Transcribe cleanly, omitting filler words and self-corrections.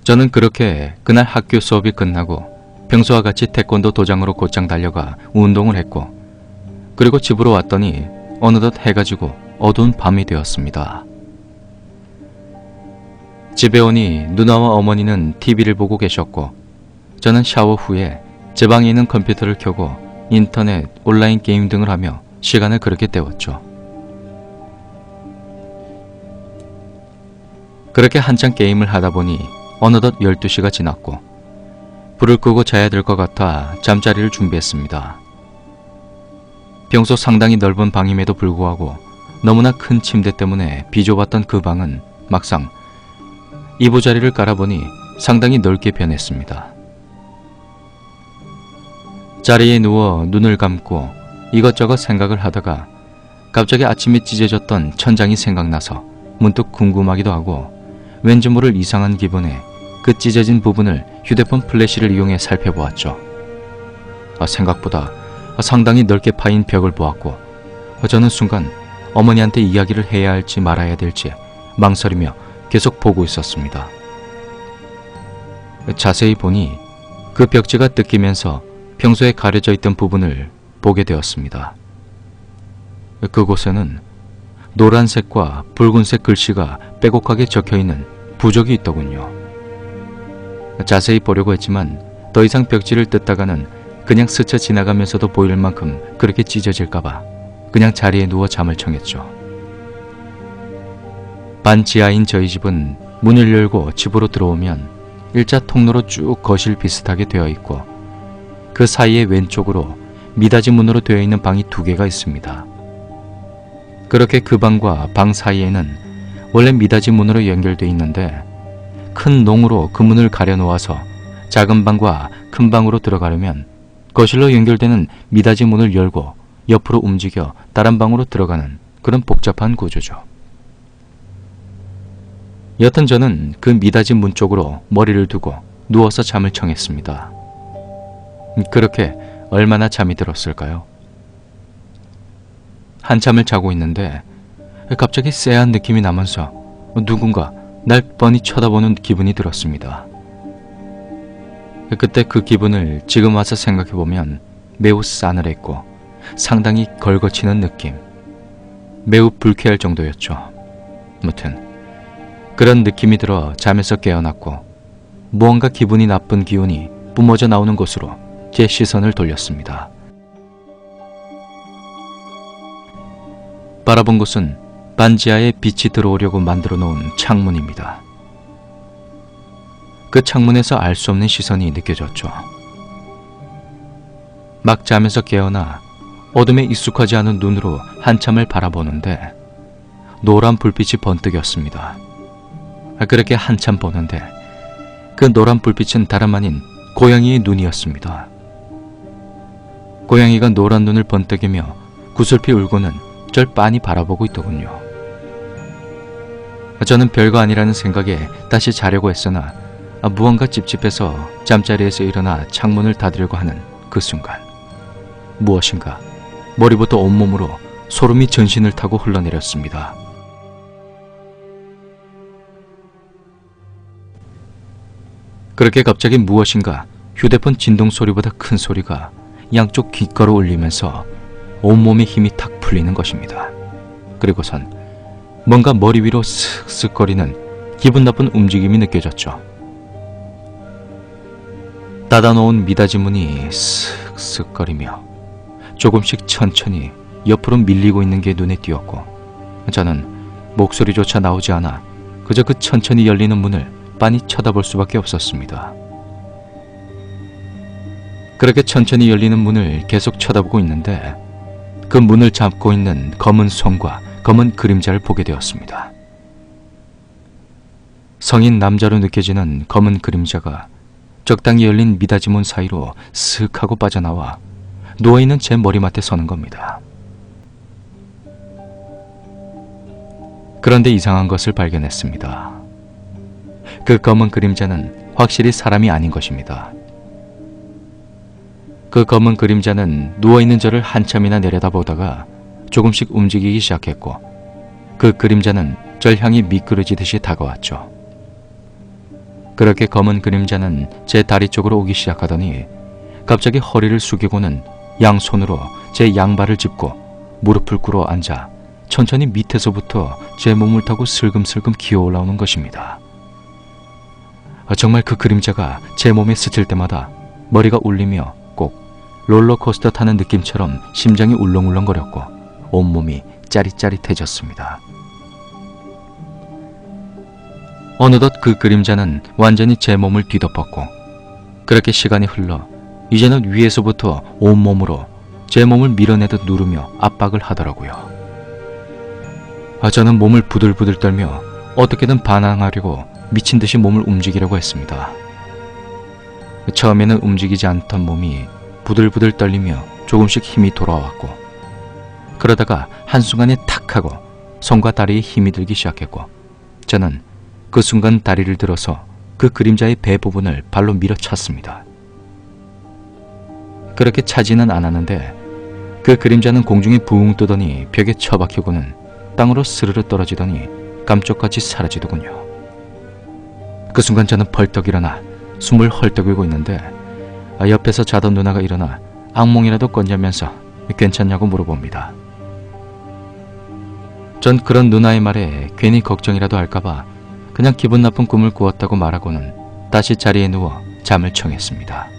저는 그렇게 그날 학교 수업이 끝나고 평소와 같이 태권도 도장으로 곧장 달려가 운동을 했고, 그리고 집으로 왔더니 어느덧 해가 지고 어두운 밤이 되었습니다. 집에 오니 누나와 어머니는 TV를 보고 계셨고, 저는 샤워 후에 제 방에 있는 컴퓨터를 켜고 인터넷, 온라인 게임 등을 하며 시간을 그렇게 때웠죠. 그렇게 한창 게임을 하다 보니 어느덧 12시가 지났고, 불을 끄고 자야 될 것 같아 잠자리를 준비했습니다. 평소 상당히 넓은 방임에도 불구하고 너무나 큰 침대 때문에 비좁았던 그 방은 막상 이부자리를 깔아보니 상당히 넓게 변했습니다. 자리에 누워 눈을 감고 이것저것 생각을 하다가 갑자기 아침에 찢어졌던 천장이 생각나서 문득 궁금하기도 하고, 왠지 모를 이상한 기분에 그 찢어진 부분을 휴대폰 플래시를 이용해 살펴보았죠. 생각보다 상당히 넓게 파인 벽을 보았고, 저는 순간 어머니한테 이야기를 해야 할지 말아야 될지 망설이며 계속 보고 있었습니다. 자세히 보니 그 벽지가 뜯기면서 평소에 가려져 있던 부분을 보게 되었습니다. 그곳에는 노란색과 붉은색 글씨가 빼곡하게 적혀있는 부적이 있더군요. 자세히 보려고 했지만 더 이상 벽지를 뜯다가는 그냥 스쳐 지나가면서도 보일 만큼 그렇게 찢어질까봐 그냥 자리에 누워 잠을 청했죠. 반지하인 저희 집은 문을 열고 집으로 들어오면 일자 통로로 쭉 거실 비슷하게 되어 있고, 그 사이에 왼쪽으로 미닫이 문으로 되어 있는 방이 2개가 있습니다. 그렇게 그 방과 방 사이에는 원래 미닫이 문으로 연결되어 있는데, 큰 농으로 그 문을 가려놓아서 작은 방과 큰 방으로 들어가려면 거실로 연결되는 미닫이 문을 열고 옆으로 움직여 다른 방으로 들어가는 그런 복잡한 구조죠. 여튼 저는 그 미닫이 문 쪽으로 머리를 두고 누워서 잠을 청했습니다. 그렇게 얼마나 잠이 들었을까요? 한참을 자고 있는데 갑자기 쎄한 느낌이 나면서 누군가 날 뻔히 쳐다보는 기분이 들었습니다. 그때 그 기분을 지금 와서 생각해보면 매우 싸늘했고 상당히 걸거치는 느낌, 매우 불쾌할 정도였죠. 무튼 그런 느낌이 들어 잠에서 깨어났고, 무언가 기분이 나쁜 기운이 뿜어져 나오는 곳으로 제 시선을 돌렸습니다. 바라본 곳은 반지하에 빛이 들어오려고 만들어 놓은 창문입니다. 그 창문에서 알 수 없는 시선이 느껴졌죠. 막 잠에서 깨어나 어둠에 익숙하지 않은 눈으로 한참을 바라보는데 노란 불빛이 번뜩였습니다. 그렇게 한참 보는데 그 노란 불빛은 다름 아닌 고양이의 눈이었습니다. 고양이가 노란 눈을 번뜩이며 구슬피 울고는 절 빤히 바라보고 있더군요. 저는 별거 아니라는 생각에 다시 자려고 했으나 무언가 찝찝해서 잠자리에서 일어나 창문을 닫으려고 하는 그 순간, 무엇인가 머리부터 온몸으로 소름이 전신을 타고 흘러내렸습니다. 그렇게 갑자기 무엇인가 휴대폰 진동 소리보다 큰 소리가 양쪽 귓가로 울리면서 온몸에 힘이 탁 풀리는 것입니다. 그리고선 뭔가 머리 위로 쓱쓱거리는 기분 나쁜 움직임이 느껴졌죠. 닫아놓은 미닫이 문이 쓱쓱거리며 조금씩 천천히 옆으로 밀리고 있는 게 눈에 띄었고, 저는 목소리조차 나오지 않아 그저 그 천천히 열리는 문을 빤히 쳐다볼 수밖에 없었습니다. 그렇게 천천히 열리는 문을 계속 쳐다보고 있는데 그 문을 잡고 있는 검은 손과 검은 그림자를 보게 되었습니다. 성인 남자로 느껴지는 검은 그림자가 적당히 열린 미닫이 문 사이로 슥 하고 빠져나와 누워있는 제 머리맡에 서는 겁니다. 그런데 이상한 것을 발견했습니다. 그 검은 그림자는 확실히 사람이 아닌 것입니다. 그 검은 그림자는 누워있는 저를 한참이나 내려다보다가 조금씩 움직이기 시작했고, 그 그림자는 절 향해 미끄러지듯이 다가왔죠. 그렇게 검은 그림자는 제 다리 쪽으로 오기 시작하더니 갑자기 허리를 숙이고는 양손으로 제 양발을 짚고 무릎을 꿇어 앉아 천천히 밑에서부터 제 몸을 타고 슬금슬금 기어 올라오는 것입니다. 정말 그 그림자가 제 몸에 스칠 때마다 머리가 울리며 꼭 롤러코스터 타는 느낌처럼 심장이 울렁울렁거렸고 온몸이 짜릿짜릿해졌습니다. 어느덧 그 그림자는 완전히 제 몸을 뒤덮었고 그렇게 시간이 흘러 이제는 위에서부터 온몸으로 제 몸을 밀어내듯 누르며 압박을 하더라고요. 저는 몸을 부들부들 떨며 어떻게든 반항하려고 미친 듯이 몸을 움직이려고 했습니다. 처음에는 움직이지 않던 몸이 부들부들 떨리며 조금씩 힘이 돌아왔고 그러다가 한순간에 탁 하고 손과 다리에 힘이 들기 시작했고 저는 그 순간 다리를 들어서 그 그림자의 배 부분을 발로 밀어찼습니다. 그렇게 차지는 않았는데 그 그림자는 공중에 붕 뜨더니 벽에 처박히고는 땅으로 스르르 떨어지더니 감쪽같이 사라지더군요. 그 순간 저는 벌떡 일어나 숨을 헐떡이고 있는데 옆에서 자던 누나가 일어나 악몽이라도 꿨냐면서 괜찮냐고 물어봅니다. 전 그런 누나의 말에 괜히 걱정이라도 할까봐 그냥 기분 나쁜 꿈을 꾸었다고 말하고는 다시 자리에 누워 잠을 청했습니다.